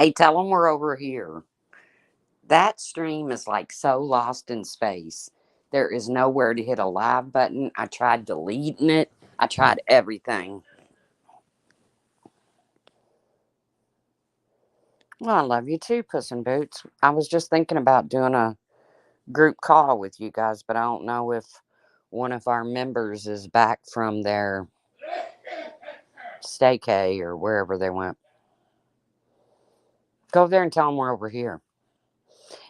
Hey, tell them we're over here. That stream is like so lost in space. There is nowhere to hit a live button. I tried deleting it. I tried everything. Well, I love you too, Puss in Boots. I was just thinking about doing a group call with you guys, but I don't know if one of our members is back from their staycay or wherever they went. Go there and tell them we're over here.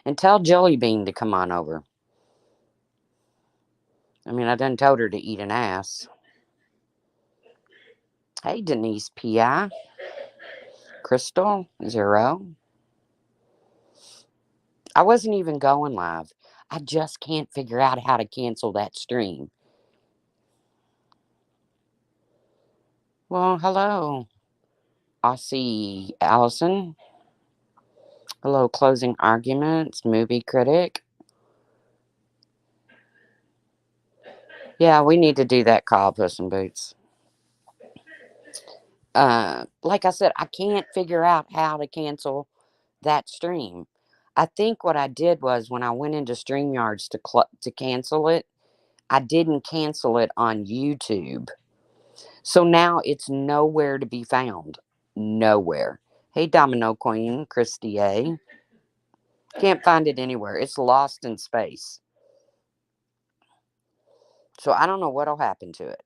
And tell Jelly Bean to come on over. I mean, I done told her to eat an ass. Hey, Denise P.I. Crystal Zero. I wasn't even going live. I just can't figure out how to cancel that stream. Well, hello, Aussie Allison. Hello, Closing Arguments, Movie Critic. Yeah, we need to do that call, Puss in Boots. Like I said, I can't figure out how to cancel that stream. I think what I did was when I went into StreamYards to cancel it, I didn't cancel it on YouTube. So now it's nowhere to be found. Nowhere. Hey, Domino Queen, Christy A. Can't find it anywhere. It's lost in space. So I don't know what'll happen to it.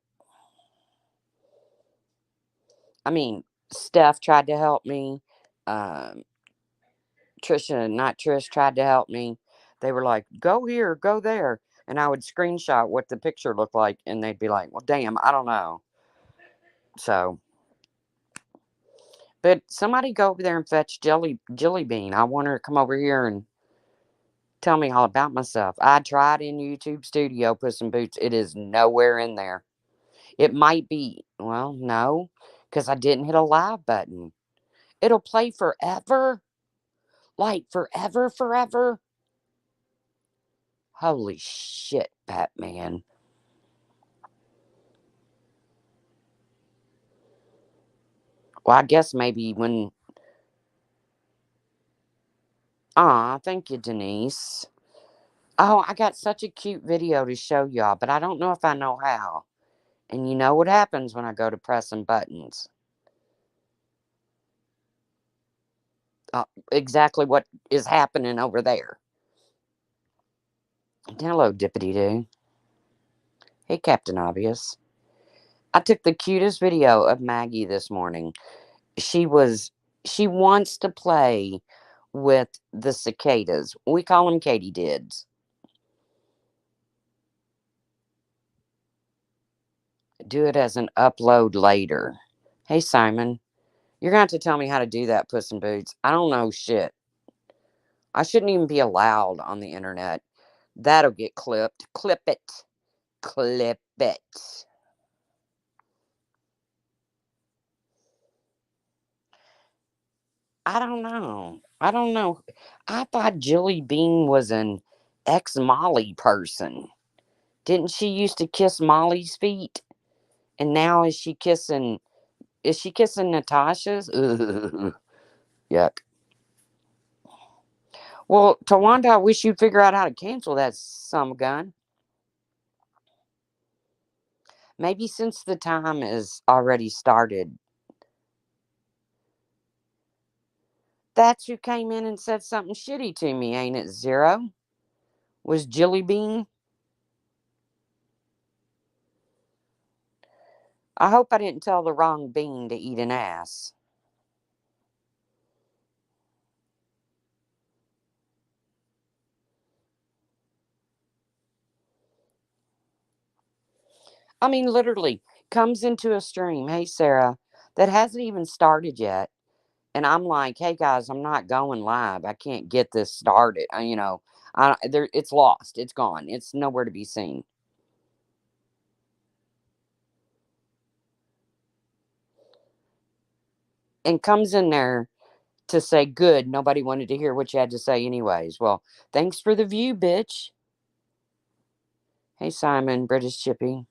I mean, Steph tried to help me. Um, Trisha, not Trish, tried to help me. They were like, go here, go there. And I would screenshot what the picture looked like, and they'd be like, well, damn, I don't know. So, but somebody go over there and fetch Jelly Bean. I want her to come over here and tell me all about myself. I tried in YouTube Studio, Puss in Boots. It is nowhere in there. It might be, well, no, because I didn't hit a live button. It'll play forever. Like forever, forever. Holy shit, Batman. Well, I guess maybe when. Aw, thank you, Denise. Oh, I got such a cute video to show y'all, but I don't know if I know how. And you know what happens when I go to pressing buttons. Exactly what is happening over there. Hello, Dippity Doo. Hey, Captain Obvious. I took the cutest video of Maggie this morning. She was, she wants to play with the cicadas. We call them katydids. Do it as an upload later. Hey, Simon. You're going to have to tell me how to do that, Puss in Boots. I don't know shit. I shouldn't even be allowed on the internet. That'll get clipped. Clip it. Clip it. I don't know. I don't know. I thought Jilly Bean was an ex Molly person. Didn't she used to kiss Molly's feet? And now is she kissing? Is she kissing Natasha's? Ugh, yuck. Well, Tawanda, I wish you'd figure out how to cancel that some gun. Maybe since the time is already started. That's who came in and said something shitty to me, ain't it, Zero? Was Jilly Bean? I hope I didn't tell the wrong bean to eat an ass. I mean, literally, comes into a stream. Hey, Sarah, that hasn't even started yet. And I'm like, hey, guys, I'm not going live. I can't get this started. It's lost. It's gone. It's nowhere to be seen. And comes in there to say, good, nobody wanted to hear what you had to say, anyways. Well, thanks for the view, bitch. Hey, Simon, British Chippy.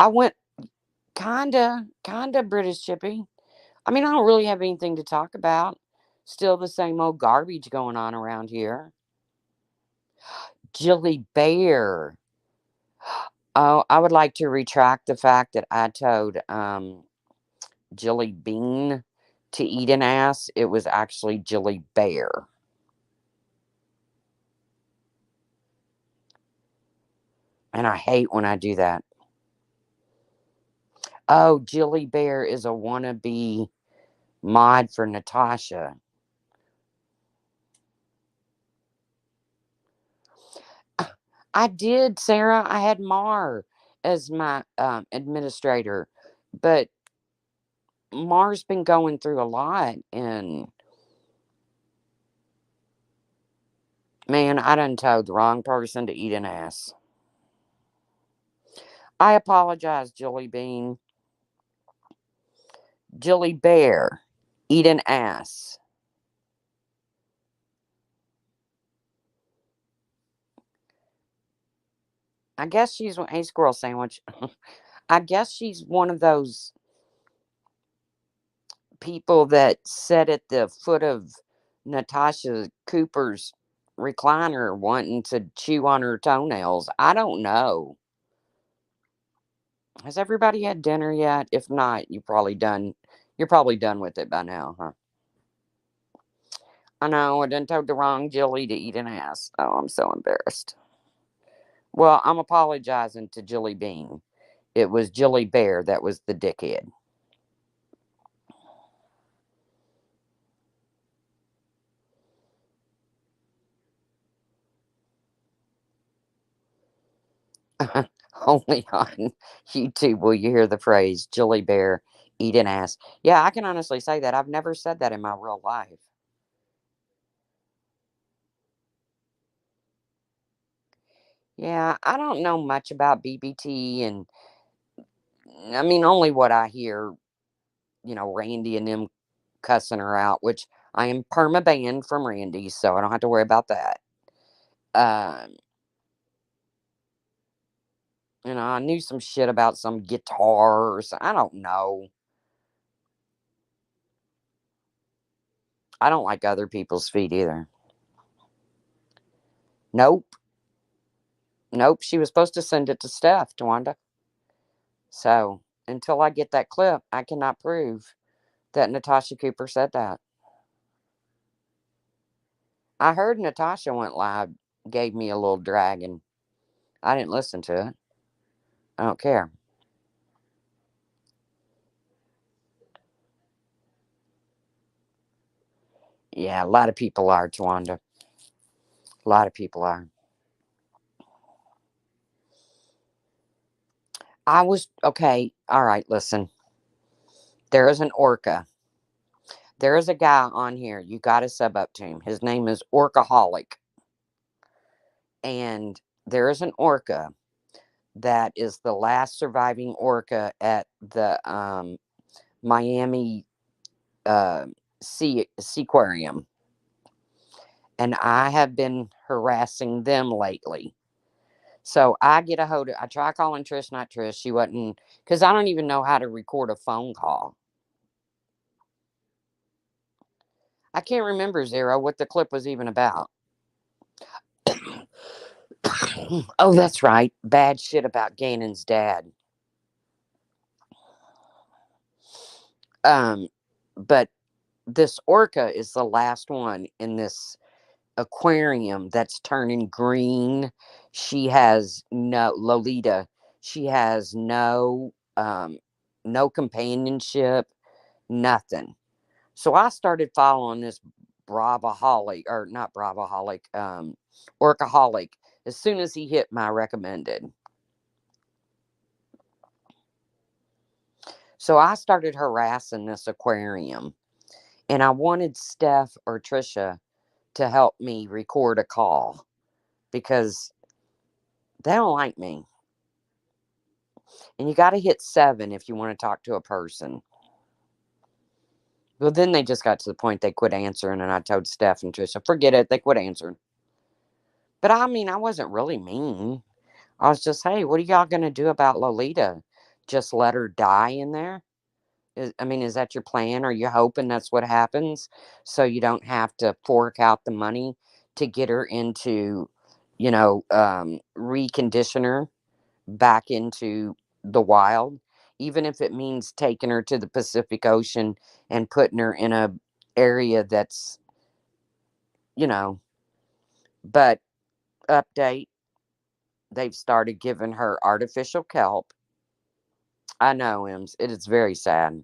I went kinda British Chippy. I mean, I don't really have anything to talk about. Still the same old garbage going on around here. Jilly Bear. Oh, I would like to retract the fact that I told Jilly Bean to eat an ass. It was actually Jilly Bear. And I hate when I do that. Oh, Jilly Bear is a wannabe mod for Natasha. I did, Sarah. I had Mar as my administrator, but Mar's been going through a lot, and man, I done told the wrong person to eat an ass. I apologize, Jilly Bean. Jilly Bear, eat an ass. I guess she's a squirrel sandwich. I guess she's one of those people that sat at the foot of Natasha Cooper's recliner wanting to chew on her toenails. I don't know. Has everybody had dinner yet? If not, you're probably done. You're probably done with it by now, huh? I know I done told the wrong Jilly to eat an ass. Oh, I'm so embarrassed. Well, I'm apologizing to Jilly Bean. It was Jilly Bear that was the dickhead. Only on YouTube will you hear the phrase Jilly Bear eat an ass. Yeah, I can honestly say that. I've never said that in my real life. Yeah, I don't know much about BBT, and I mean, only what I hear, Randy and them cussing her out, which I am perma banned from Randy, so I don't have to worry about that. Um, I knew some shit about some guitar or I don't know. I don't like other people's feet either. Nope. Nope. She was supposed to send it to Steph, Tawanda. So until I get that clip, I cannot prove that Natasha Cooper said that. I heard Natasha went live, gave me a little drag, and I didn't listen to it. I don't care. Yeah, a lot of people are, Tawanda. A lot of people are. I was okay. All right, listen. There is an orca. There is a guy on here. You got to sub up to him. His name is Orcaholic. And there is an orca that is the last surviving orca at the Miami Seaquarium. And I have been harassing them lately. So I get a hold of, I try calling Trish, not Trish. She wasn't, because I don't even know how to record a phone call. I can't remember, Zero, what the clip was even about. Oh, that's right. Bad shit about Gannon's dad. Um, but this orca is the last one in this aquarium that's turning green. She has no Lolita. She has no companionship, nothing. So I started following this Bravaholic, or not Bravaholic, Orcaholic, as soon as he hit my recommended. So I started harassing this aquarium, and I wanted Steph or Trisha to help me record a call because they don't like me. And you got to hit 7 if you want to talk to a person. Well, then they just got to the point they quit answering, and I told Steph and Trisha, forget it, they quit answering. But I mean, I wasn't really mean. I was just, hey, what are y'all going to do about Lolita? Just let her die in there? Is that your plan? Are you hoping that's what happens so you don't have to fork out the money to get her into, reconditioner back into the wild, even if it means taking her to the Pacific Ocean and putting her in a area that's, you know, but update, they've started giving her artificial kelp. I know, Ems, it is very sad.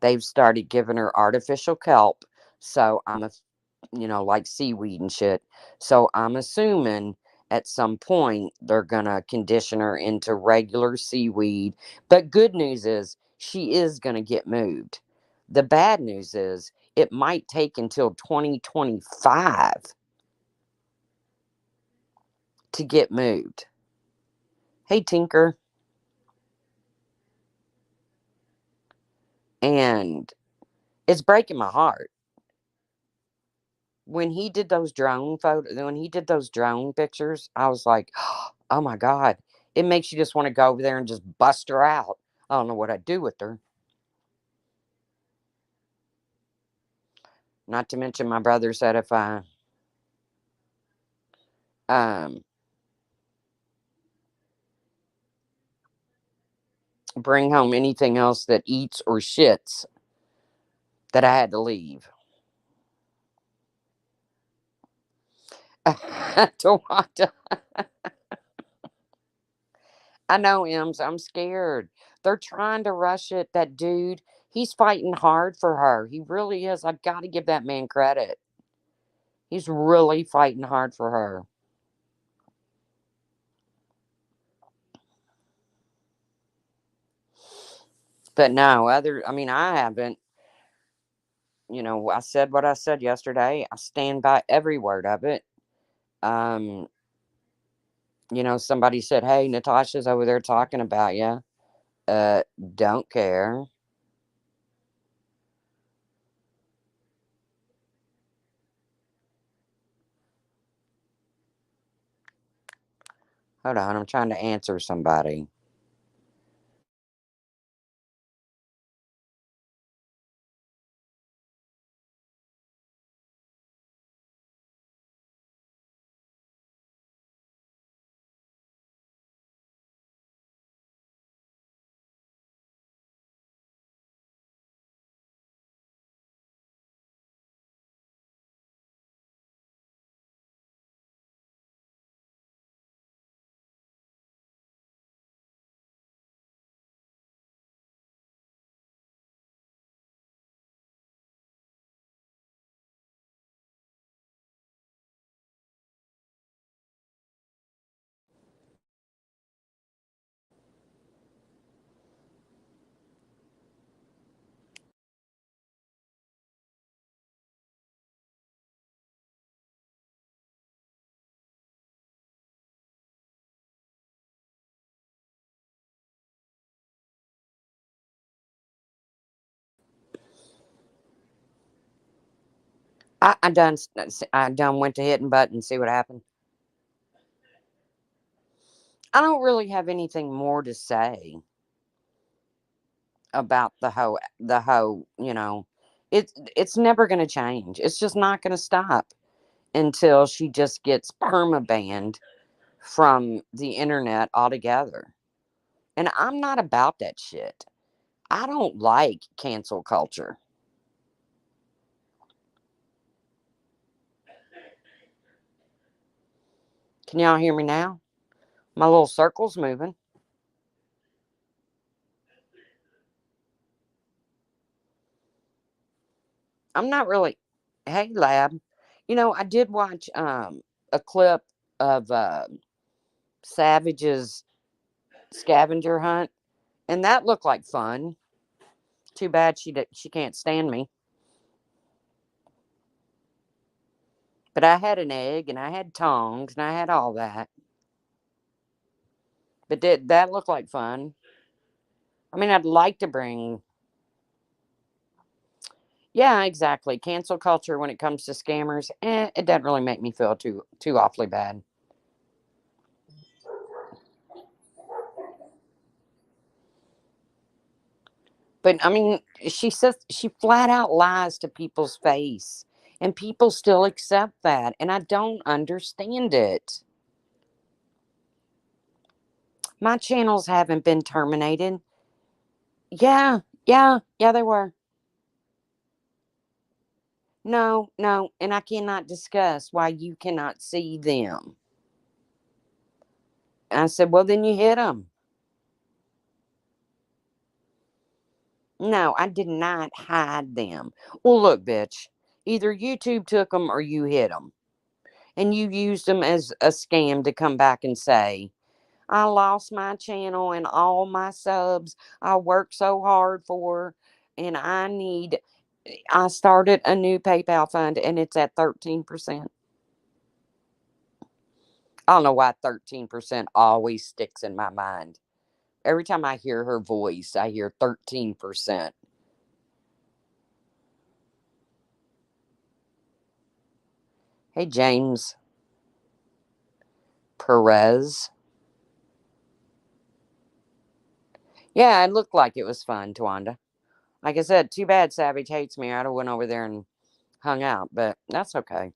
They've started giving her artificial kelp, so like seaweed and shit. So I'm assuming at some point they're gonna condition her into regular seaweed. But good news is she is gonna get moved. The bad news is it might take until 2025 to get moved. Hey, Tinker. And it's breaking my heart. When he did those drone pictures, I was like, oh my God. It makes you just want to go over there and just bust her out. I don't know what I'd do with her. Not to mention, my brother said if I um, bring home anything else that eats or shits, that I had to leave. To I know, Ems. I'm scared. They're trying to rush it. That dude, he's fighting hard for her. He really is. I got to give that man credit. He's really fighting hard for her. But no, I haven't. I said what I said yesterday. I stand by every word of it. Um, somebody said, "Hey, Natasha's over there talking about you." Uh, don't care. Hold on, I'm trying to answer somebody. I done went to hitting button. See what happened. I don't really have anything more to say about the whole. It's never going to change. It's just not going to stop until she just gets perma banned from the internet altogether. And I'm not about that shit. I don't like cancel culture. Can y'all hear me now? My little circle's moving. I'm not really. Hey, lab. I did watch a clip of Savage's scavenger hunt, and that looked like fun. Too bad she can't stand me. But I had an egg, and I had tongs, and I had all that. But did that look like fun? I'd like to bring. Yeah, exactly. Cancel culture when it comes to scammers, it doesn't really make me feel too awfully bad. But I mean, she says she flat out lies to people's face, and people still accept that, and I don't understand it. My channels haven't been terminated. Yeah, yeah, they were. No, no, and I cannot discuss why you cannot see them. I said, well, then you hit them. No, I did not hide them. Well, look, bitch, either YouTube took them or you hit them. And you used them as a scam to come back and say, I lost my channel and all my subs I worked so hard for, and I started a new PayPal fund and it's at 13%. I don't know why 13% always sticks in my mind. Every time I hear her voice, I hear 13%. Hey, James Perez. Yeah, it looked like it was fun, Twanda. Like I said, too bad Savage hates me. I'd have went over there and hung out, but that's okay.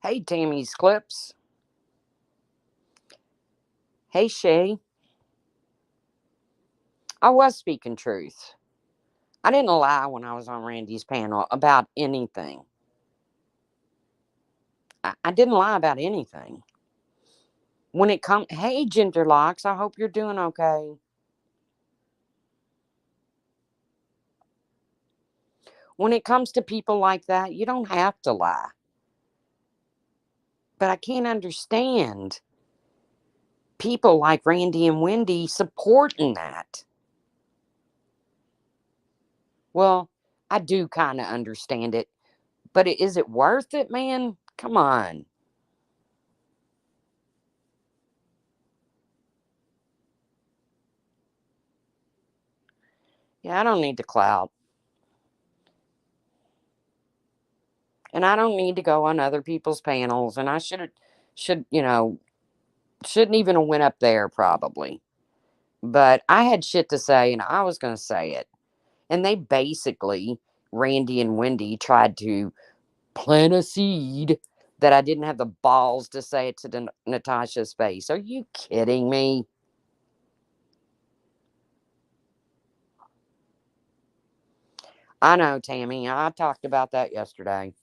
Hey, Tammy's Clips. Hey, Shay. I was speaking truth. I didn't lie when I was on Randy's panel about anything. I didn't lie about anything. When it comes, hey, Gender Locks, I hope you're doing okay. When it comes to people like that, you don't have to lie. But I can't understand people like Randy and Wendy supporting that. Well, I do kind of understand it, but is it worth it, man? Come on. Yeah, I don't need the clout. And I don't need to go on other people's panels. And I shouldn't even have went up there probably. But I had shit to say and I was going to say it. And they basically, Randy and Wendy, tried to plant a seed that I didn't have the balls to say it to Natasha's face. Are you kidding me? I know, Tammy. I talked about that yesterday.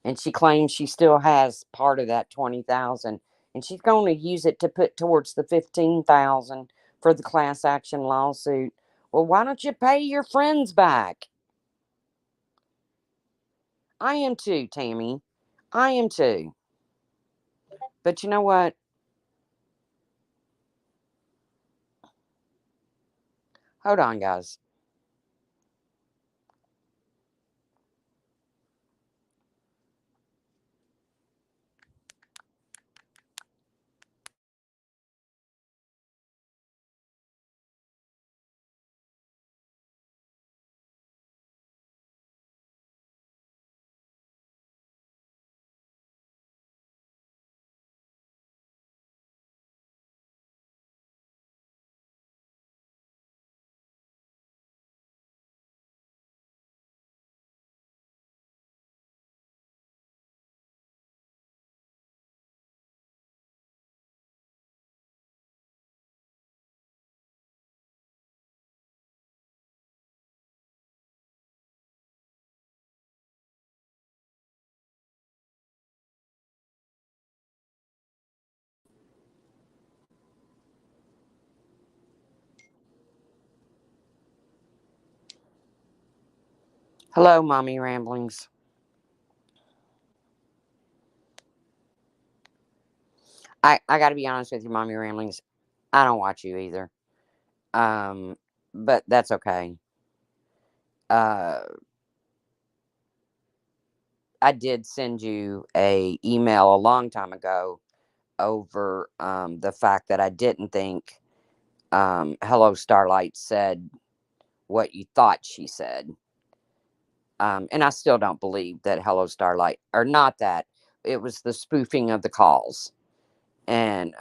And she claims she still has part of that 20,000 and she's going to use it to put towards the 15,000 for the class action lawsuit. Well, why don't you pay your friends back? I am too, Tammy. I am too. But you know what? Hold on, guys. Hello, Mommy Ramblings. I got to be honest with you, Mommy Ramblings. I don't watch you either. Um, but that's okay. Uh, I did send you a email a long time ago over the fact that I didn't think Hello Starlight said what you thought she said. And I still don't believe that Hello Starlight, or not that. it was the spoofing of the calls. And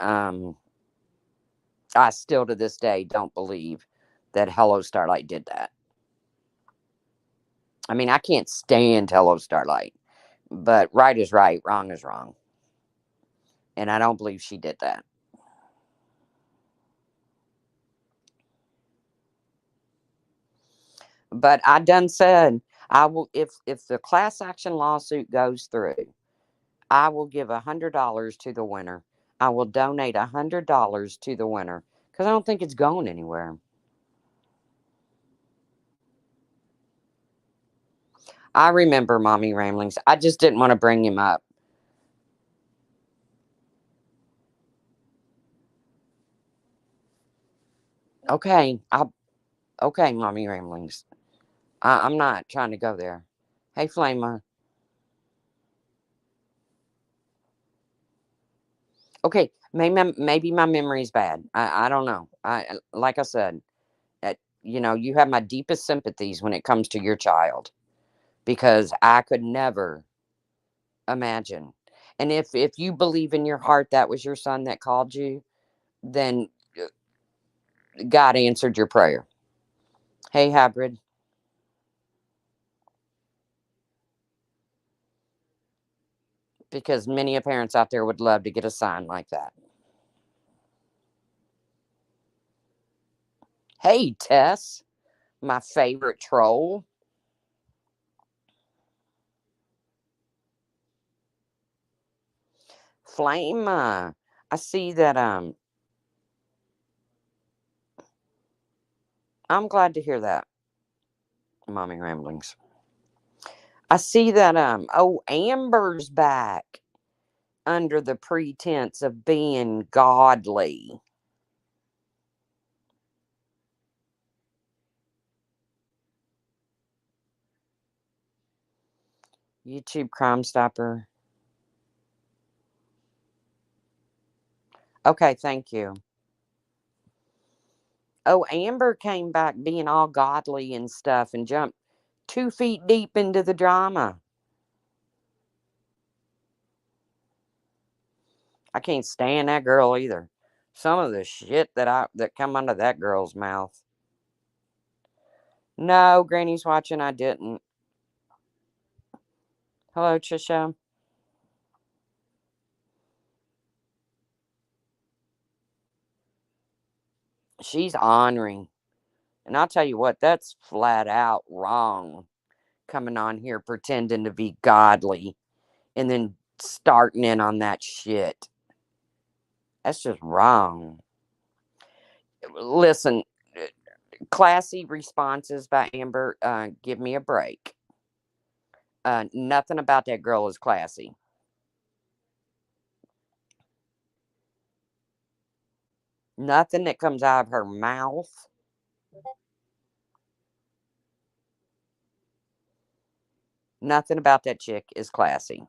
I still to this day don't believe that Hello Starlight did that. I mean, I can't stand Hello Starlight, but right is right, wrong is wrong. And I don't believe she did that. But I done said I will, if the class action lawsuit goes through, I will give $100 to the winner. I will donate $100 to the winner because I don't think it's going anywhere. I remember Mommy Ramblings. I just didn't want to bring him up. Okay, okay, Mommy Ramblings. I'm not trying to go there. Hey, Flama. Okay, maybe my memory's bad. I don't know. Like I said, you have my deepest sympathies when it comes to your child because I could never imagine. And if you believe in your heart that was your son that called you, then God answered your prayer. Hey, hybrid. Because many parents out there would love to get a sign like that. Hey, Tess, my favorite troll. Flame, I see that I'm glad to hear that, Mommy Ramblings. I see that Amber's back under the pretense of being godly. YouTube Crime Stopper. Okay, thank you. Oh, Amber came back being all godly and stuff and jumped 2 feet deep into the drama. I can't stand that girl either. Some of the shit that come out of that girl's mouth. No, Granny's watching. I didn't. Hello, Trisha. She's honoring. And I'll tell you what, that's flat out wrong. Coming on here pretending to be godly and then starting in on that shit. That's just wrong. Listen, classy responses by Amber. Give me a break. Nothing about that girl is classy. Nothing that comes out of her mouth. Nothing about that chick is classy.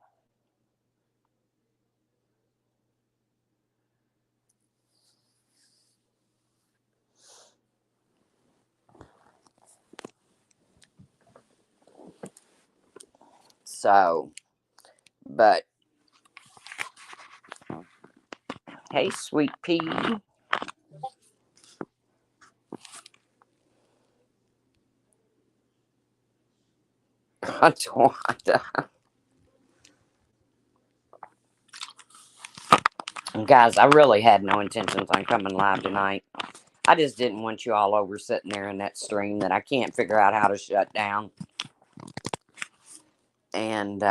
So, but hey, sweet pea. Guys, I really had no intentions on coming live tonight. I just didn't want you all over sitting there in that stream that I can't figure out how to shut down. And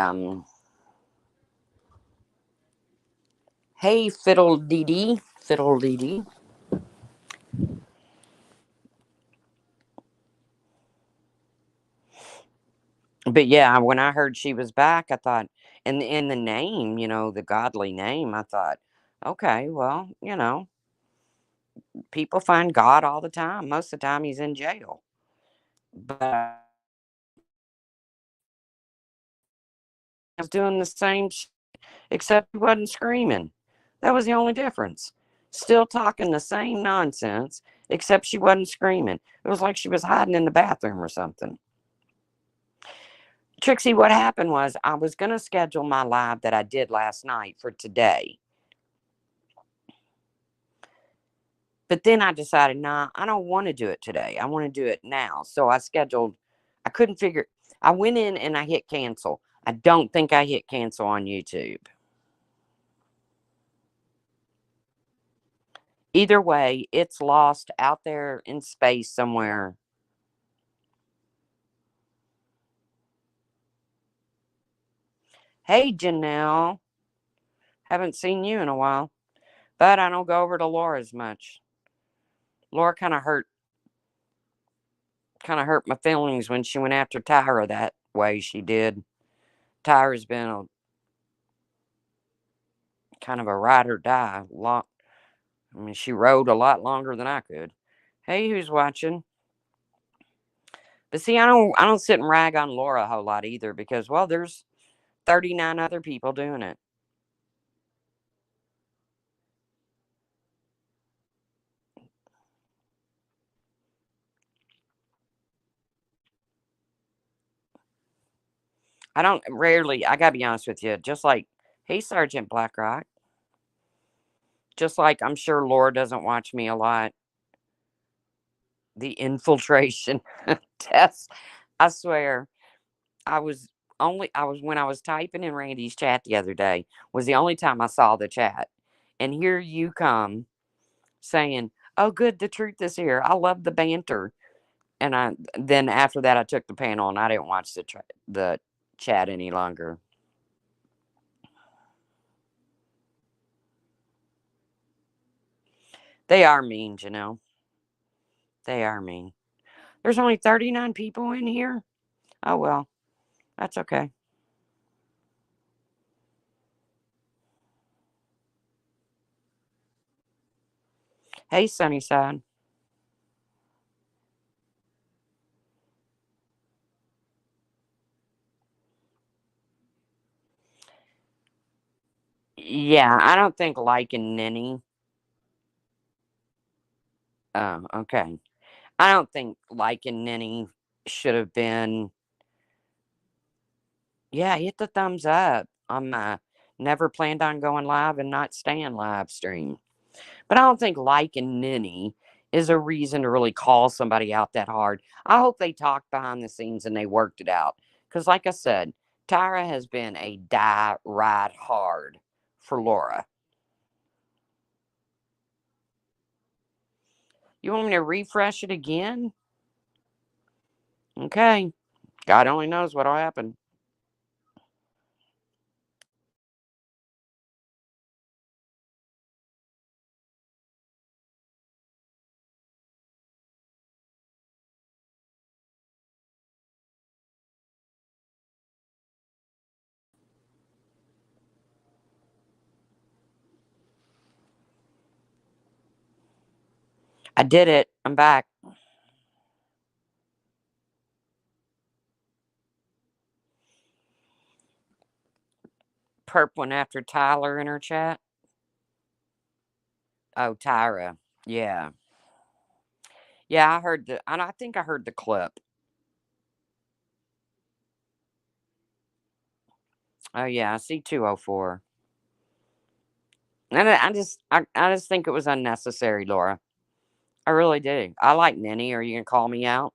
hey, Fiddle Dee Dee. Fiddle Dee Dee. But yeah, when I heard she was back, I thought, and in the name, the godly name, I thought, okay, well, people find God all the time. Most of the time, he's in jail. But I was doing the same, except he wasn't screaming. That was the only difference. Still talking the same nonsense, except she wasn't screaming. It was like she was hiding in the bathroom or something. Trixie, what happened was I was going to schedule my live that I did last night for today. But then I decided, nah, I don't want to do it today. I want to do it now. So I couldn't figure, I went in and I hit cancel. I don't think I hit cancel on YouTube. Either way, it's lost out there in space somewhere. Hey, Janelle. Haven't seen you in a while. But I don't go over to Laura as much. Laura kind of hurt my feelings when she went after Tyra that way she did. Tyra's been a kind of a ride or die. She rode a lot longer than I could. Hey, who's watching? But see, I don't sit and rag on Laura a whole lot either because, well, there's 39 other people doing it. I gotta be honest with you, just like, hey, Sergeant Blackrock. Just like I'm sure Laura doesn't watch me a lot. The infiltration test. I swear, when I was typing in Randy's chat the other day, was the only time I saw the chat. And here you come saying, oh, good, the truth is here. I love the banter. And then after that, I took the panel and I didn't watch the chat any longer. They are mean, Janelle. They are mean. There's only 39 people in here. Oh, well, that's okay. Hey, Sunnyside. Yeah, I don't think liking Ninny. Oh, okay. I don't think liking Ninny should have been. Yeah, hit the thumbs up on my never planned on going live and not staying live stream. But I don't think liking Ninny is a reason to really call somebody out that hard. I hope they talked behind the scenes and they worked it out. Because, like I said, Tyra has been a die ride hard for Laura. You want me to refresh it again? Okay. God only knows what'll happen. I did it. I'm back. Perp went after Tyler in her chat. Oh, Tyra. Yeah. Yeah, I think I heard the clip. Oh yeah, I see 204. And I just think it was unnecessary, Laura. I really do. I like Ninny. Are you gonna call me out?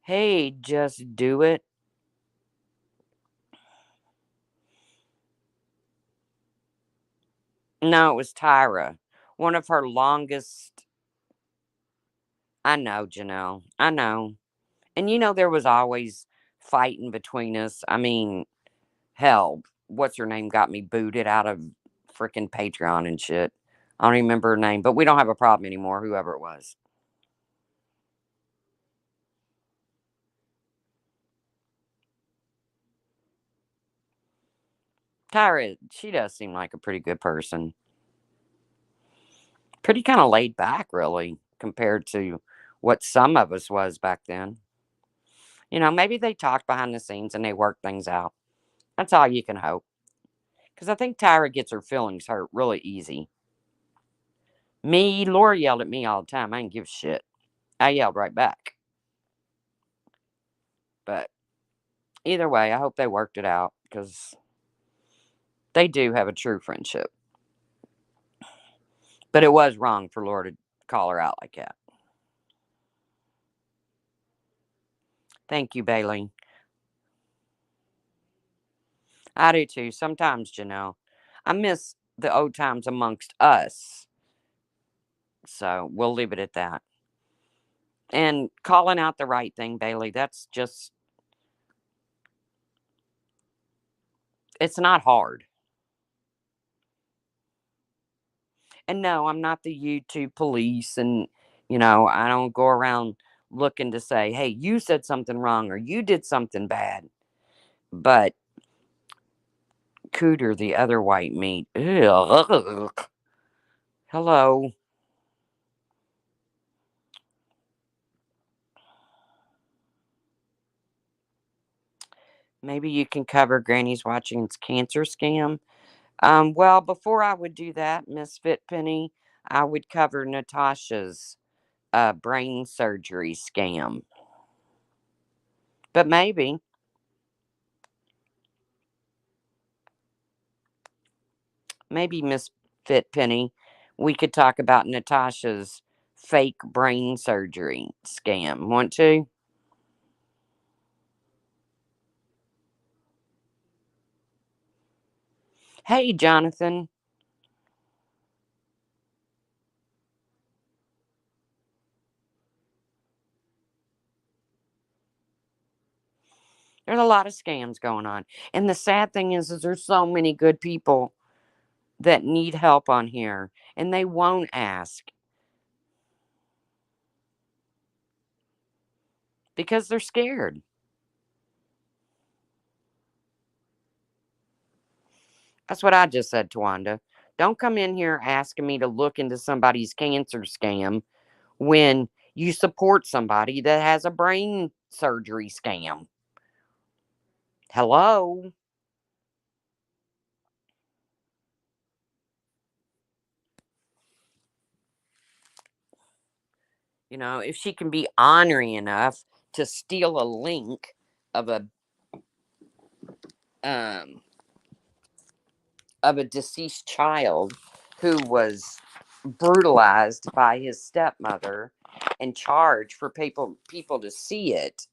Hey, just do it. No, it was Tyra. One of her longest. I know, Janelle. I know. And there was always fighting between us. I mean, hell, what's her name got me booted out of freaking Patreon and shit. I don't even remember her name, but we don't have a problem anymore, whoever it was. Tyra, she does seem like a pretty good person. Pretty kind of laid back, really, compared to what some of us was back then. Maybe they talked behind the scenes and they worked things out. That's all you can hope. Because I think Tyra gets her feelings hurt really easy. Laura yelled at me all the time. I didn't give a shit. I yelled right back. But either way, I hope they worked it out because they do have a true friendship. But it was wrong for Laura to call her out like that. Thank you, Bailey. I do too. Sometimes, Janelle, I miss the old times amongst us. So we'll leave it at that. And calling out the right thing, Bailey, that's just, it's not hard. And no, I'm not the YouTube police. And, I don't go around looking to say, hey, you said something wrong or you did something bad. But Cooter, the other white meat, ugh, hello. Maybe you can cover Granny's watching its cancer scam. Well, before I would do that, Miss Fitpenny, I would cover Natasha's brain surgery scam. But maybe Miss Fitpenny, we could talk about Natasha's fake brain surgery scam. Want to? Hey, Jonathan. There's a lot of scams going on. And the sad thing is there's so many good people that need help on here and they won't ask because they're scared. That's what I just said, Twanda. Don't come in here asking me to look into somebody's cancer scam when you support somebody that has a brain surgery scam. Hello? If she can be ornery enough to steal a link of um a deceased child who was brutalized by his stepmother and charge for people to see it,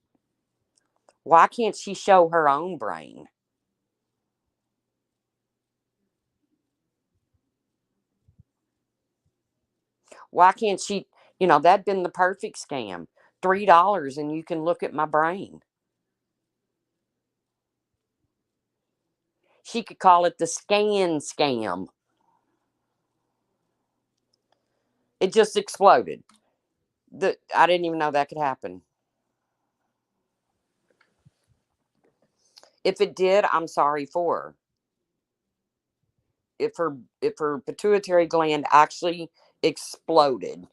why can't she show her own brain? Why can't she, that'd been the perfect scam. $3 and you can look at my brain. She could call it the scan scam. It just exploded. I didn't even know that could happen. If it did, I'm sorry for her. If her pituitary gland actually exploded,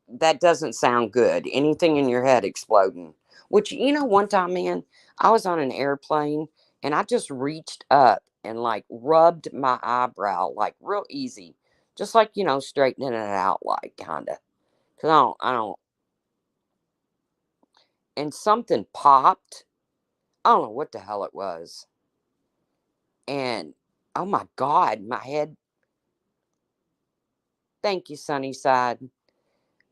that doesn't sound good. Anything in your head exploding. Which, one time, man, I was on an airplane and I just reached up and like rubbed my eyebrow like real easy. Just like, straightening it out, like kinda. Cause and something popped. I don't know what the hell it was. And oh my God, my head, thank you, Sunnyside.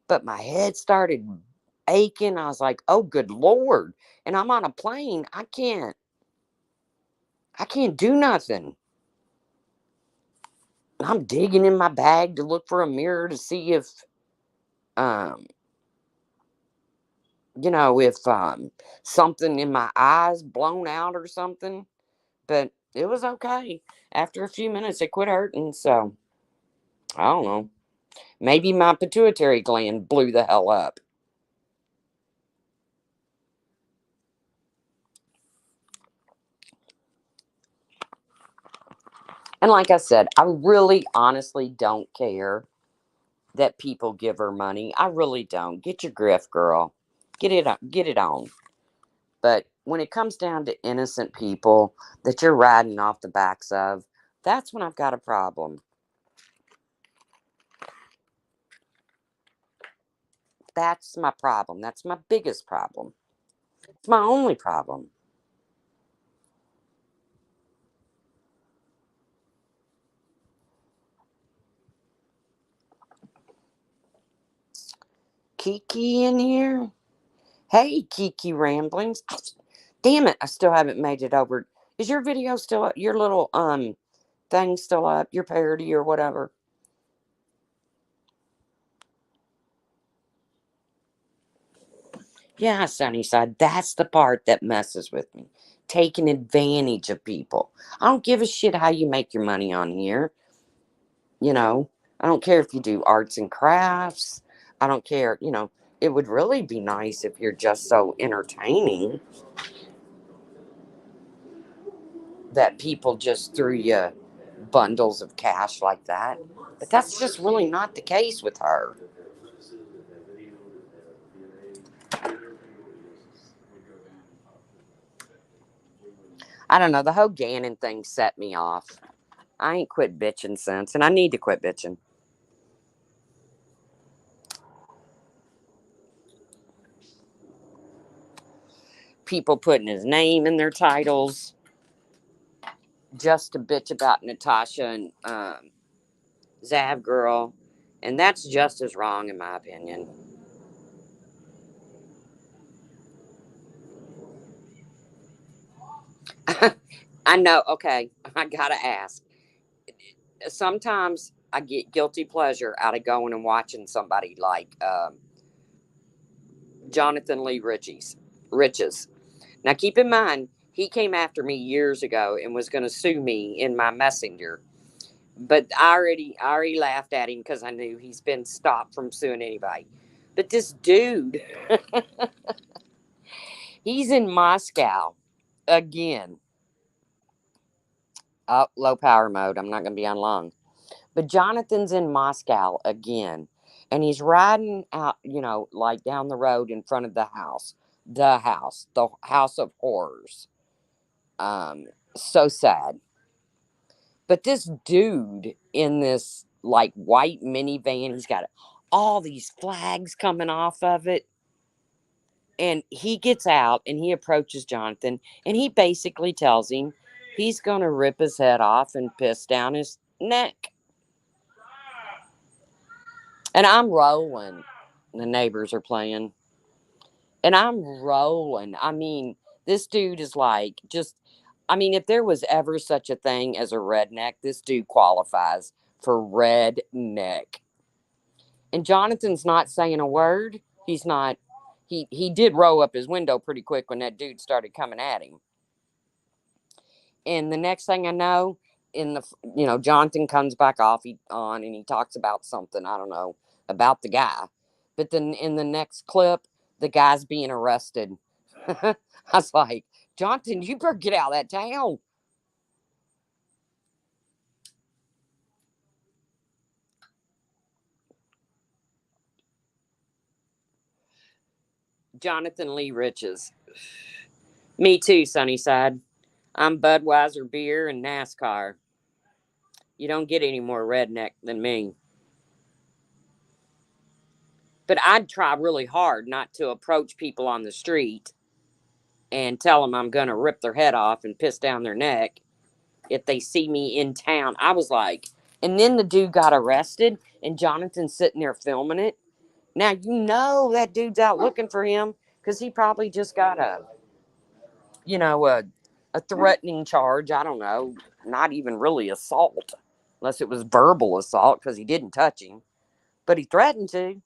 But my head started aching. I was like, oh good Lord. And I'm on a plane. I can't do nothing. I'm digging in my bag to look for a mirror to see um, if something in my eyes blown out or something. But it was okay. After a few minutes, it quit hurting. So I don't know. Maybe my pituitary gland blew the hell up. And like I said, I really honestly don't care that people give her money. I really don't. Get your grift, girl. Get it on. But when it comes down to innocent people that you're riding off the backs of, that's when I've got a problem. That's my problem. That's my biggest problem. It's my only problem. Kiki in here? Hey, Kiki Ramblings. Damn it, I still haven't made it over. Is your video still up? Your little thing still up? Your parody or whatever? Yeah, Sunnyside. That's the part that messes with me. Taking advantage of people. I don't give a shit how you make your money on here. You know, I don't care if you do arts and crafts. I don't care. It would really be nice if you're just so entertaining that people just threw you bundles of cash like that. But that's just really not the case with her. I don't know. The whole Gannon thing set me off. I ain't quit bitching since, and I need to quit bitching. People putting his name in their titles just to bitch about Natasha and Zav Girl, and that's just as wrong in my opinion. I know. Okay, I gotta ask. Sometimes I get guilty pleasure out of going and watching somebody like Jonathan Lee Riches. Now, keep in mind, he came after me years ago and was going to sue me in my messenger. But I already laughed at him because I knew he's been stopped from suing anybody. But this dude, he's in Moscow again. Oh, low power mode. I'm not going to be on long. But Jonathan's in Moscow again. And he's riding out, like down the road in front of the house of horrors. So sad. But this dude in this like white minivan, he's got all these flags coming off of it. And he gets out and he approaches Jonathan and he basically tells him he's going to rip his head off and piss down his neck. And I'm rolling. The neighbors are playing. And I'm rolling. I mean, this dude is like just, I mean, if there was ever such a thing as a redneck, this dude qualifies for redneck. And Jonathan's not saying a word. He's not, he did roll up his window pretty quick when that dude started coming at him. And the next thing I know, Jonathan comes back on and he talks about something, I don't know, about the guy. But then in the next clip, the guy's being arrested. I was like, Jonathan, you better get out of that town. Jonathan Lee Riches. Me too, Sunnyside. I'm Budweiser beer and NASCAR. You don't get any more redneck than me. But I'd try really hard not to approach people on the street and tell them I'm going to rip their head off and piss down their neck if they see me in town. I was like, and then the dude got arrested and Jonathan's sitting there filming it. Now, that dude's out looking for him because he probably just got you know, a, a threatening charge. I don't know, not even really assault, unless it was verbal assault because he didn't touch him, but he threatened to.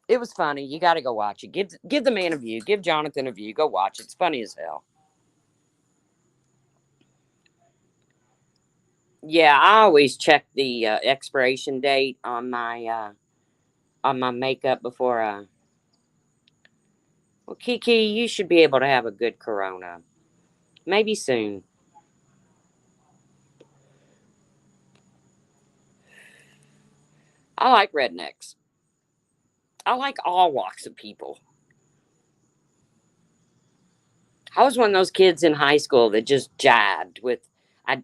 It was funny. You got to go watch it. Give the man a view. Give Jonathan a view. Go watch it. It's funny as hell. Yeah, I always check the expiration date on my makeup before. Well, Kiki, you should be able to have a good Corona. Maybe soon. I like rednecks. I like all walks of people. I was one of those kids in high school that just jived with. I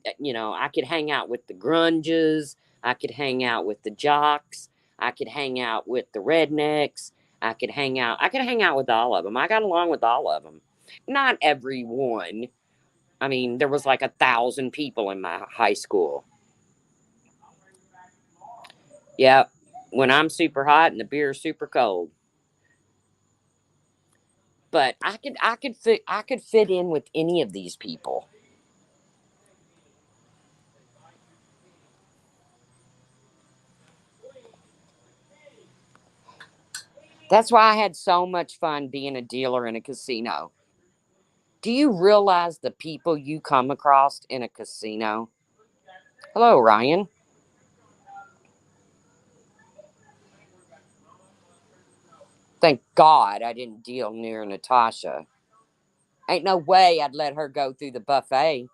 could hang out with the grunges. I could hang out with the jocks. I could hang out with the rednecks. I could hang out. I could hang out with all of them. I got along with all of them. Not everyone. I mean, there was like 1,000 people in my high school. Yep. When I'm super hot and the beer's super cold. But I could fit in with any of these people. That's why I had so much fun being a dealer in a casino. Do you realize the people you come across in a casino? Hello, Ryan. Thank God I didn't deal near Natasha. Ain't no way I'd let her go through the buffet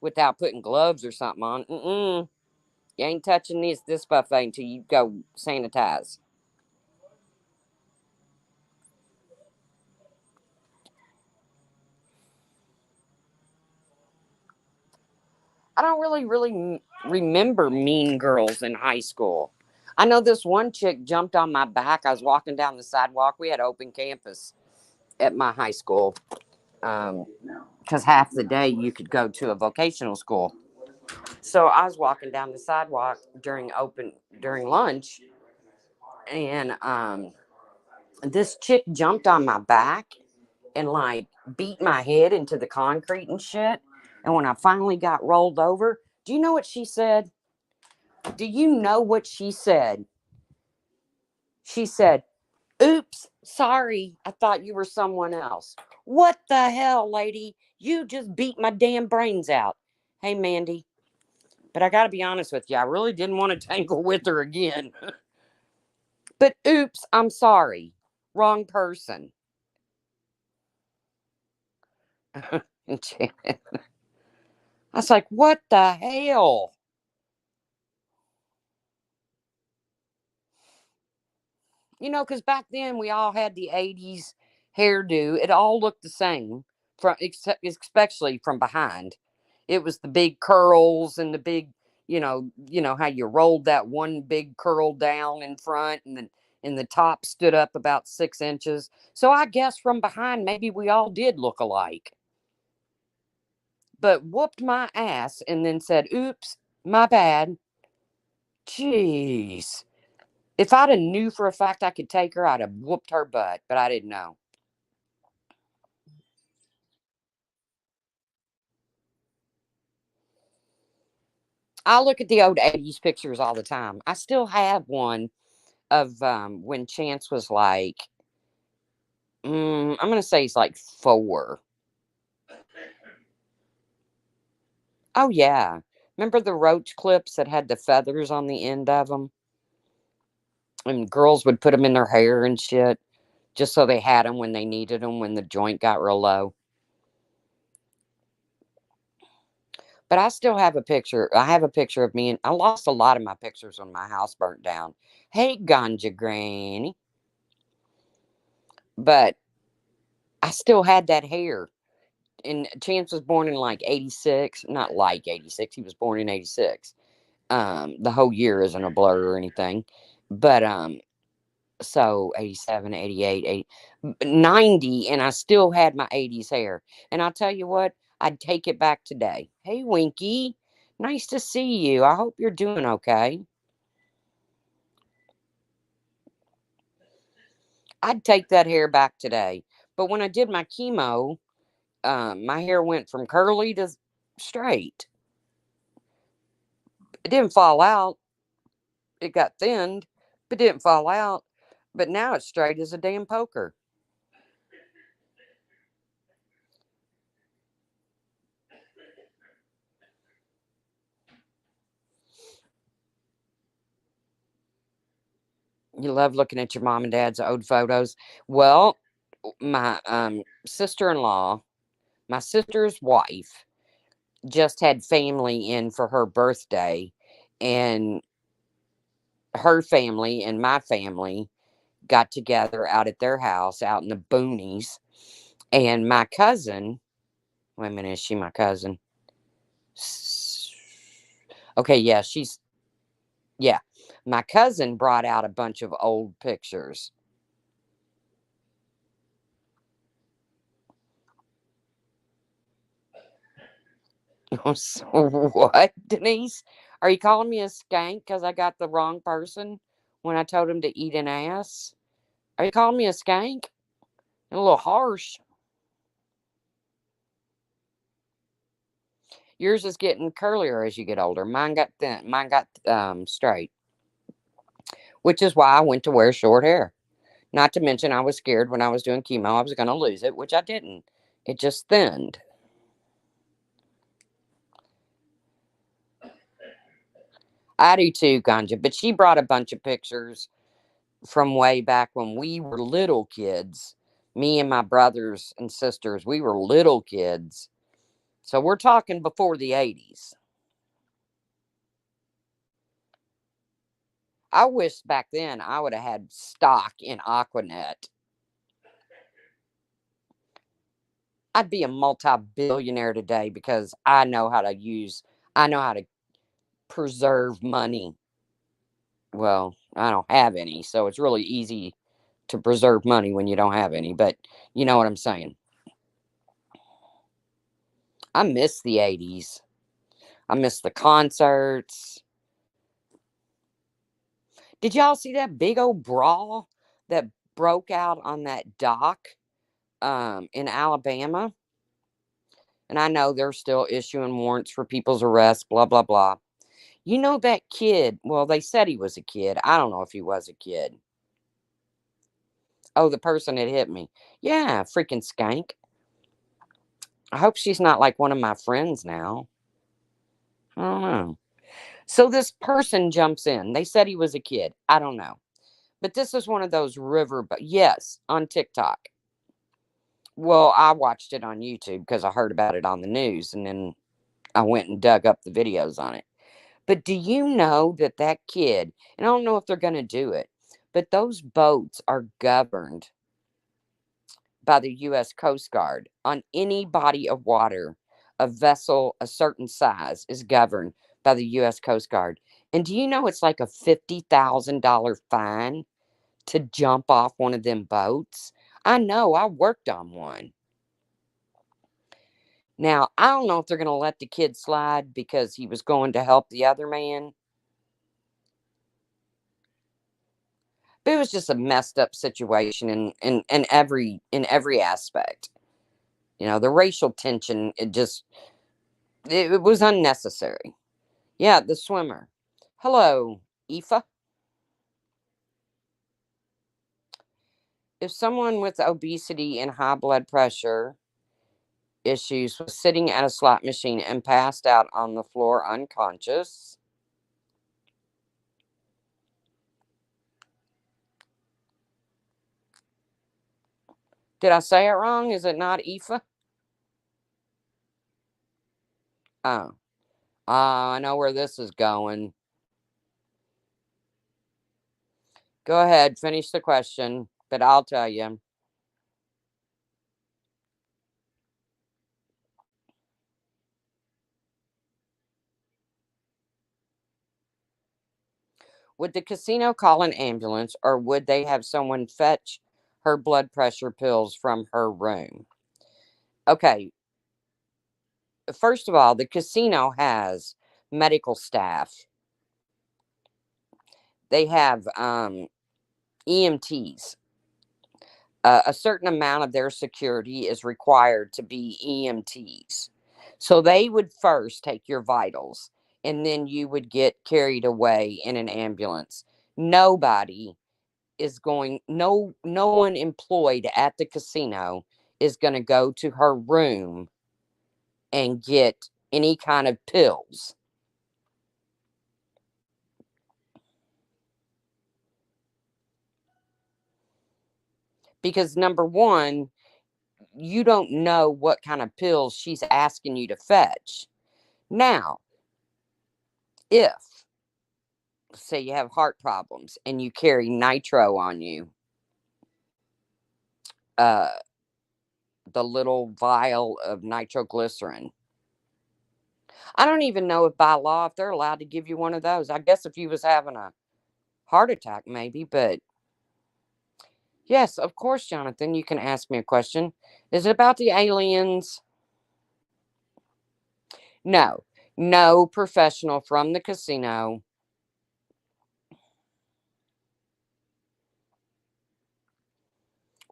without putting gloves or something on. Mm-mm. You ain't touching this buffet until you go sanitize. I don't really remember Mean Girls in high school. I know this one chick jumped on my back. I was walking down the sidewalk. We had open campus at my high school because half the day you could go to a vocational school. So I was walking down the sidewalk during lunch, and this chick jumped on my back and like beat my head into the concrete and shit. And when I finally got rolled over, do you know what she said? Do you know what she said? She said, "Oops, sorry. I thought you were someone else." What the hell, lady? You just beat my damn brains out. Hey, Mandy. But I got to be honest with you, I really didn't want to tangle with her again. But oops, I'm sorry. Wrong person. And I was like, what the hell? Because back then we all had the 80s hairdo. It all looked the same, especially from behind. It was the big curls and the big, how you rolled that one big curl down in front, and the top stood up about 6 inches. So I guess from behind, maybe we all did look alike. But whooped my ass and then said, "Oops, my bad." Jeez. If I'd have knew for a fact I could take her, I'd have whooped her butt, but I didn't know. I look at the old 80s pictures all the time. I still have one of when Chance was like, I'm going to say he's like 4. Oh, yeah. Remember the roach clips that had the feathers on the end of them? And girls would put them in their hair and shit just so they had them when they needed them when the joint got real low. But I still have a picture. I have a picture of me, and I lost a lot of my pictures when my house burnt down. Hey, Ganja Granny. But I still had that hair. And Chance was born in like 86. Not like 86. He was born in 86. The whole year isn't a blur or anything. But so 87, 88, 80, 90, and I still had my 80s hair. And I'll tell you what, I'd take it back today. Hey, Winky. Nice to see you. I hope you're doing okay. I'd take that hair back today. But when I did my chemo, my hair went from curly to straight. It didn't fall out. It got thinned, but didn't fall out. But now it's straight as a damn poker. You love looking at your mom and dad's old photos. Well, my sister-in-law, my sister's wife, just had family in for her birthday, and her family and my family got together out at their house out in the boonies. And my cousin, wait a minute, is she my cousin? Okay, yeah, yeah. My cousin brought out a bunch of old pictures. So what, Denise? Are you calling me a skank because I got the wrong person when I told him to eat an ass? Are you calling me a skank? A little harsh. Yours is getting curlier as you get older. Mine got thin. Mine got straight, which is why I went to wear short hair. Not to mention, I was scared when I was doing chemo I was going to lose it, which I didn't. It just thinned. I do too, Ganja. But she brought a bunch of pictures from way back when we were little kids. Me and my brothers and sisters, we were little kids. So we're talking before the 80s. I wish back then I would have had stock in Aquanet. I'd be a multi-billionaire today because I know how to preserve money. Well, I don't have any, so it's really easy to preserve money when you don't have any, but you know what I'm saying. I miss the 80s. I miss the concerts. Did y'all see that big old brawl that broke out on that dock in Alabama? And I know they're still issuing warrants for people's arrests, blah, blah, blah. You know that kid, well, they said he was a kid. I don't know if he was a kid. Oh, the person that hit me. Yeah, freaking skank. I hope she's not like one of my friends now. I don't know. So this person jumps in. They said he was a kid. I don't know. But this is one of those river, but yes, on TikTok. Well, I watched it on YouTube because I heard about it on the news and then I went and dug up the videos on it. But do you know that that kid, and I don't know if they're going to do it, but those boats are governed by the U.S. Coast Guard on any body of water. A vessel a certain size is governed by the U.S. Coast Guard. And do you know it's like a $50,000 fine to jump off one of them boats? I know, I worked on one. Now, I don't know if they're going to let the kid slide because he was going to help the other man. But it was just a messed up situation in every aspect. You know, the racial tension, it was unnecessary. Yeah, the swimmer. Hello, Aoife. If someone with obesity and high blood pressure issues was sitting at a slot machine and passed out on the floor unconscious, did I say it wrong? Is it not Aoife? Oh, I know where this is going. Go ahead, finish the question, but I'll tell you. Would the casino call an ambulance or would they have someone fetch her blood pressure pills from her room? Okay, first of all, the casino has medical staff. They have EMTs. A certain amount of their security is required to be EMTs. So they would first take your vitals and then you would get carried away in an ambulance. Nobody is going no one employed at the casino is going to go to her room and get any kind of pills. Because number 1, you don't know what kind of pills she's asking you to fetch. Now, if say you have heart problems and you carry nitro on you, uh the little vial of nitroglycerin. I don't even know if by law if they're allowed to give you one of those. I guess if you was having a heart attack maybe, but yes, of course, Jonathan, you can ask me a question. Is it about the aliens? No, no professional from the casino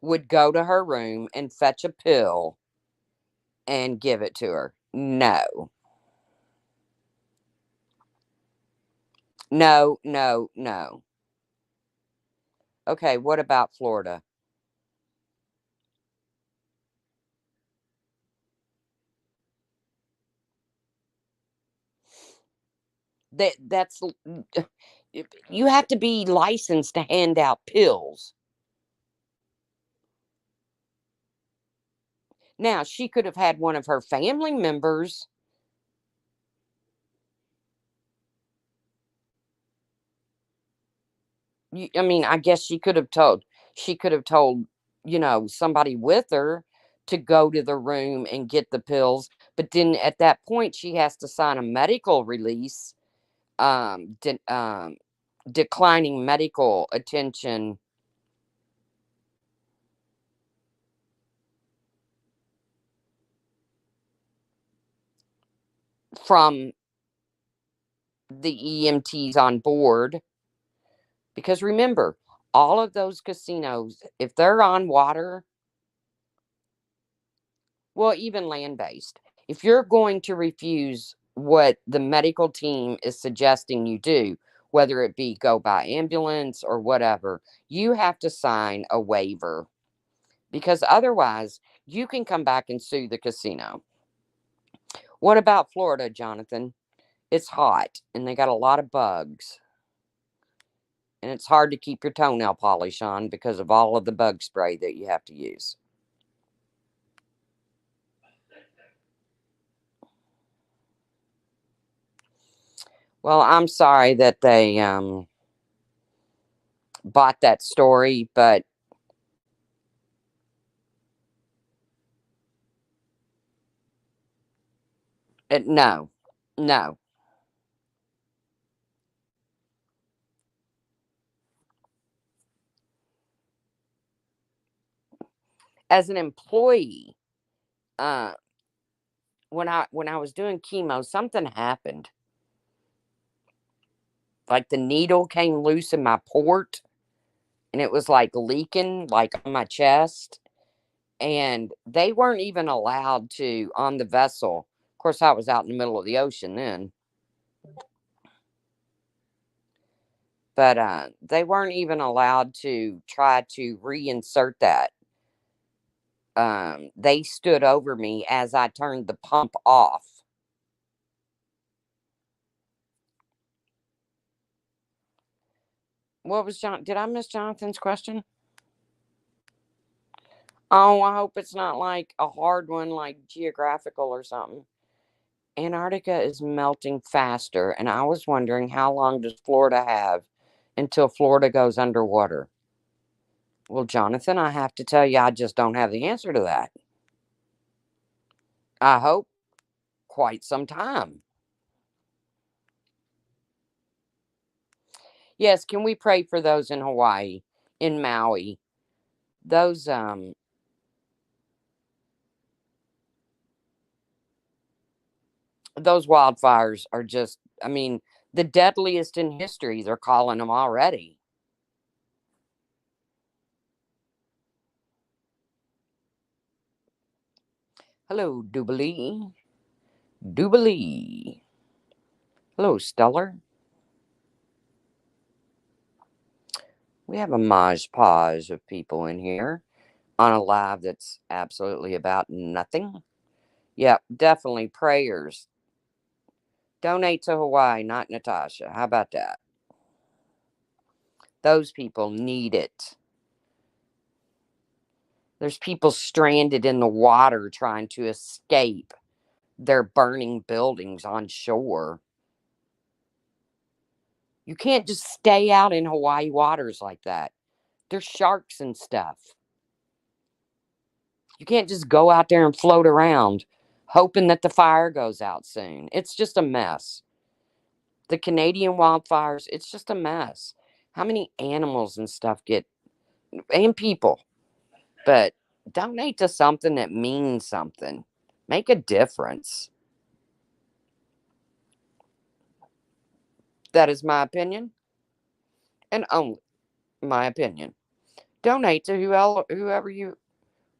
would go to her room and fetch a pill and give it to her. No, no, no, no. Okay, what about Florida? That's you have to be licensed to hand out pills. Now, she could have had one of her family members. I mean, I guess she could have told, somebody with her to go to the room and get the pills. But then at that point, she has to sign a medical release, declining medical attention from the EMTs on board. Because remember, all of those casinos, if they're on water, well, even land based, if you're going to refuse what the medical team is suggesting you do, whether it be go by ambulance or whatever, you have to sign a waiver because otherwise you can come back and sue the casino. What about Florida, Jonathan? It's hot and they got a lot of bugs. And it's hard to keep your toenail polish on because of all of the bug spray that you have to use. Well, I'm sorry that they bought that story, but no, no. As an employee, uh, when I was doing chemo, something happened. Like the needle came loose in my port, and it was like leaking, like on my chest. And they weren't even allowed to on the vessel. Of course, I was out in the middle of the ocean then, but they weren't even allowed to try to reinsert that. They stood over me as I turned the pump off. What was John? Did I miss Jonathan's question? Oh, I hope it's not like a hard one, like geographical or something. Antarctica is melting faster, and I was wondering how long does Florida have until Florida goes underwater? Well, Jonathan, I have to tell you, I just don't have the answer to that. I hope quite some time. Yes, can we pray for those in Hawaii, in Maui? Those those wildfires are just, I mean, the deadliest in history. They're calling them already. Hello, Jubilee. Jubilee. Hello, Stellar. We have a Maj Pause of people in here on a live that's absolutely about nothing. Yeah, definitely prayers. Donate to Hawaii, not Natasha. How about that? Those people need it. There's people stranded in the water trying to escape their burning buildings on shore. You can't just stay out in Hawaii waters like that. There's sharks and stuff. You can't just go out there and float around hoping that the fire goes out soon. It's just a mess. The Canadian wildfires, it's just a mess. How many animals and stuff get, and people, but donate to something that means something. Make a difference. That is my opinion, and only my opinion. Donate to whoever you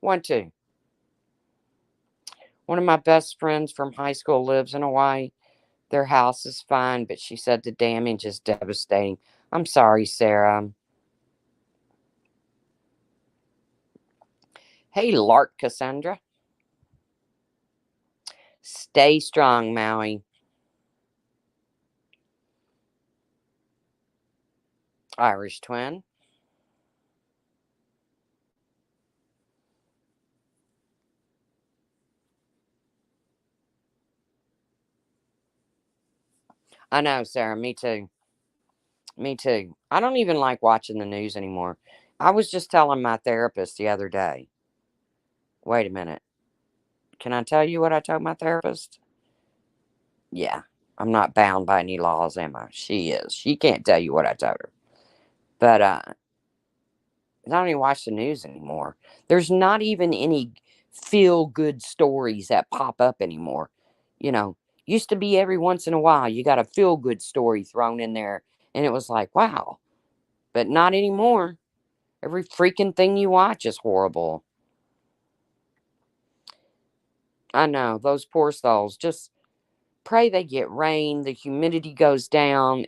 want to. One of my best friends from high school lives in Hawaii. Their house is fine, but she said the damage is devastating. I'm sorry, Sarah. Hey, Lark Cassandra. Stay strong, Maui. Irish twin. I know, Sarah. Me too. Me too. I don't even like watching the news anymore. I was just telling my therapist the other day. Wait a minute. Can I tell you what I told my therapist? Yeah. I'm not bound by any laws, am I? She is. She can't tell you what I told her. But I don't even watch the news anymore. There's not even any feel good stories that pop up anymore. You know, used to be every once in a while you got a feel good story thrown in there, and it was like, wow. But not anymore. Every freaking thing you watch is horrible. I know, those poor souls. Just pray they get rain, the humidity goes down.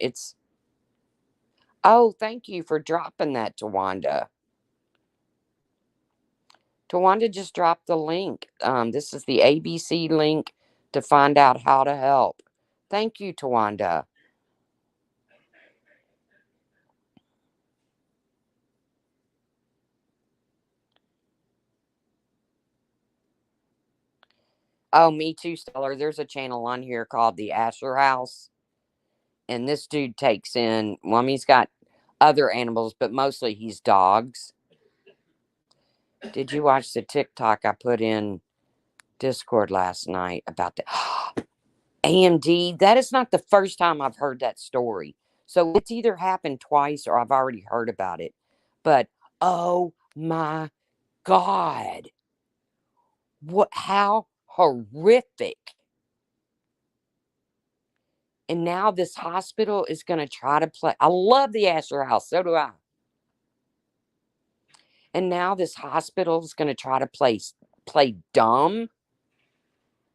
Oh, thank you for dropping that, Tawanda. Tawanda just dropped the link. This is the ABC link to find out how to help. Thank you, Tawanda. Oh, me too, Stellar. There's a channel on here called The Asher House. And this dude takes in, well, I mean, he's got other animals, but mostly he's dogs. Did you watch the TikTok I put in Discord last night about the AMD? That is not the first time I've heard that story. So it's either happened twice or I've already heard about it. But oh my God. What, how horrific. And now this hospital is going to try to play. I love the Asher House. So do I. And now this hospital is going to try to play dumb.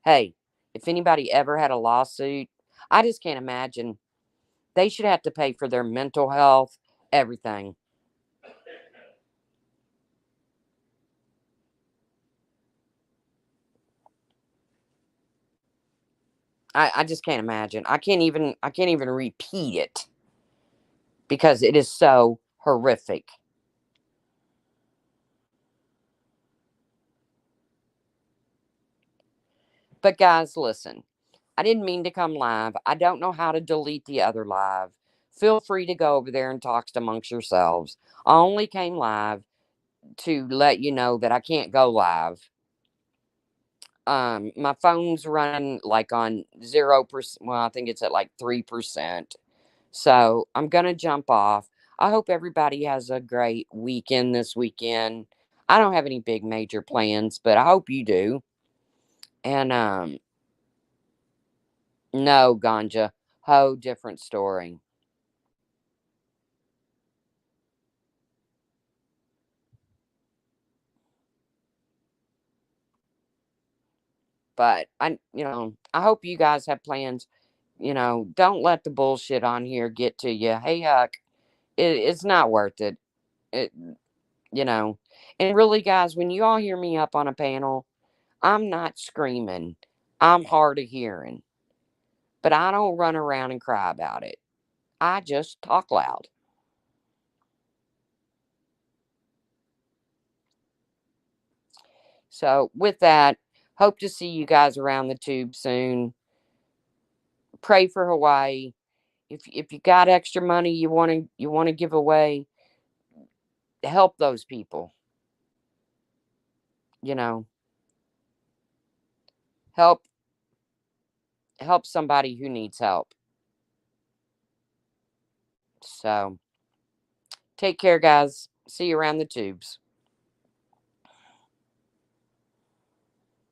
Hey, if anybody ever had a lawsuit, I just can't imagine. They should have to pay for their mental health, everything. I just can't imagine. I can't even repeat it because it is so horrific. But guys, listen. I didn't mean to come live. I don't know how to delete the other live. Feel free to go over there and talk amongst yourselves. I only came live to let you know that I can't go live. My phone's running like on 0%. Well, I think it's at like 3%. So I'm gonna jump off. I hope everybody has a great weekend this weekend. I don't have any big major plans, but I hope you do. And no, Ganja. Ho, different story. But I hope you guys have plans. Don't let the bullshit on here get to you. Hey, Huck, it's not worth it. It, you know, and really, guys, when you all hear me up on a panel, I'm not screaming. I'm hard of hearing, but I don't run around and cry about it. I just talk loud. So, with that, hope to see you guys around the tube soon. Pray for Hawaii. If you got extra money you want to give away, help those people. You know, help help somebody who needs help. So, take care, guys. See you around the tubes.